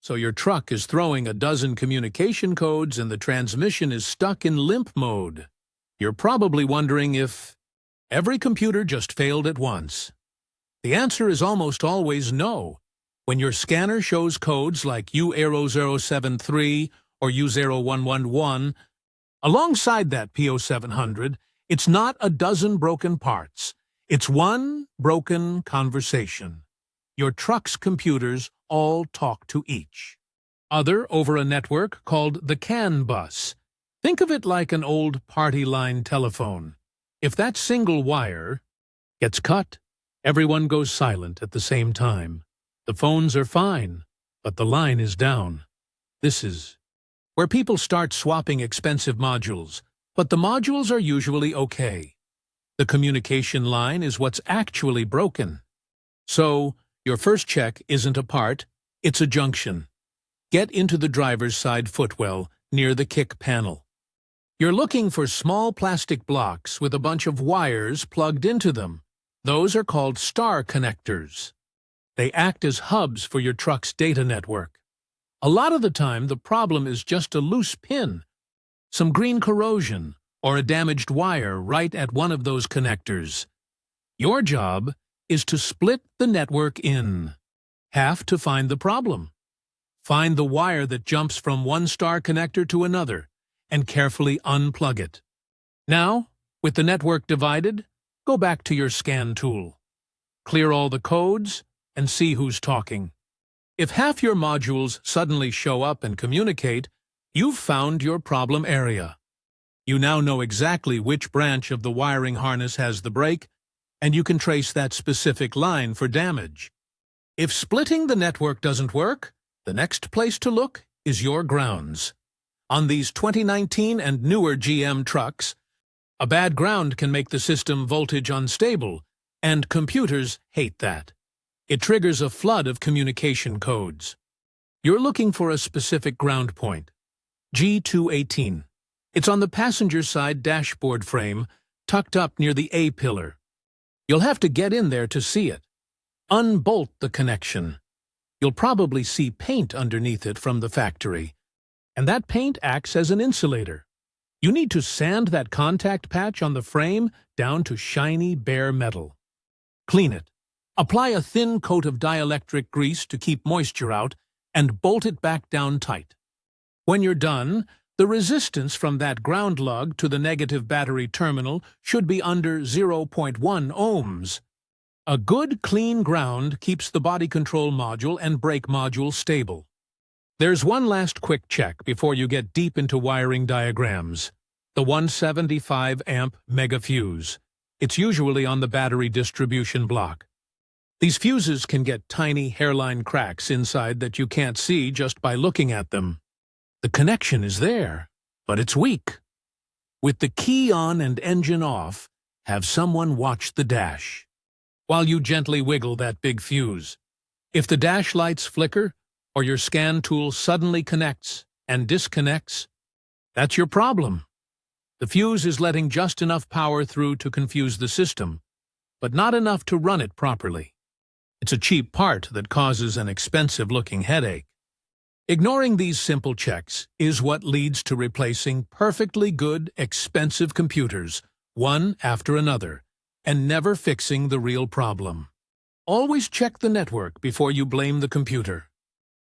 So your truck is throwing a dozen communication codes and the transmission is stuck in limp mode. You're probably wondering if every computer just failed at once. The answer is almost always no. When your scanner shows codes like U0073 or U0111, alongside that P0700, it's not a dozen broken parts. It's one broken conversation. Your truck's computers all talk to each other over a network called the CAN bus. Think of it like an old party line telephone. If that single wire gets cut, everyone goes silent at the same time. The phones are fine, but the line is down. This is where people start swapping expensive modules, but the modules are usually okay. The communication line is what's actually broken. So, your first check isn't a part, it's a junction. Get into the driver's side footwell near the kick panel. You're looking for small plastic blocks with a bunch of wires plugged into them. Those are called star connectors. They act as hubs for your truck's data network. A lot of the time, the problem is just a loose pin, some green corrosion, or a damaged wire right at one of those connectors. Your job is to split the network in half to find the problem. Find the wire that jumps from one star connector to another and carefully unplug it. Now, with the network divided, go back to your scan tool. Clear all the codes and see who's talking. If half your modules suddenly show up and communicate, you've found your problem area. You now know exactly which branch of the wiring harness has the break, and you can trace that specific line for damage. If splitting the network doesn't work, the next place to look is your grounds. On these 2019 and newer GM trucks, a bad ground can make the system voltage unstable, and computers hate that. It triggers a flood of communication codes. You're looking for a specific ground point, G218. It's on the passenger side dashboard frame, tucked up near the A-pillar. You'll have to get in there to see it. Unbolt the connection. You'll probably see paint underneath it from the factory, and that paint acts as an insulator. You need to sand that contact patch on the frame down to shiny, bare metal. Clean it. Apply a thin coat of dielectric grease to keep moisture out, and bolt it back down tight. When you're done, the resistance from that ground lug to the negative battery terminal should be under 0.1 ohms. A good, clean ground keeps the body control module and brake module stable. There's one last quick check before you get deep into wiring diagrams. The 175 amp mega fuse. It's usually on the battery distribution block. These fuses can get tiny hairline cracks inside that you can't see just by looking at them. The connection is there, but it's weak. With the key on and engine off, have someone watch the dash while you gently wiggle that big fuse. If the dash lights flicker, or your scan tool suddenly connects and disconnects, that's your problem. The fuse is letting just enough power through to confuse the system, but not enough to run it properly. It's a cheap part that causes an expensive-looking headache. Ignoring these simple checks is what leads to replacing perfectly good, expensive computers, one after another, and never fixing the real problem. Always check the network before you blame the computer.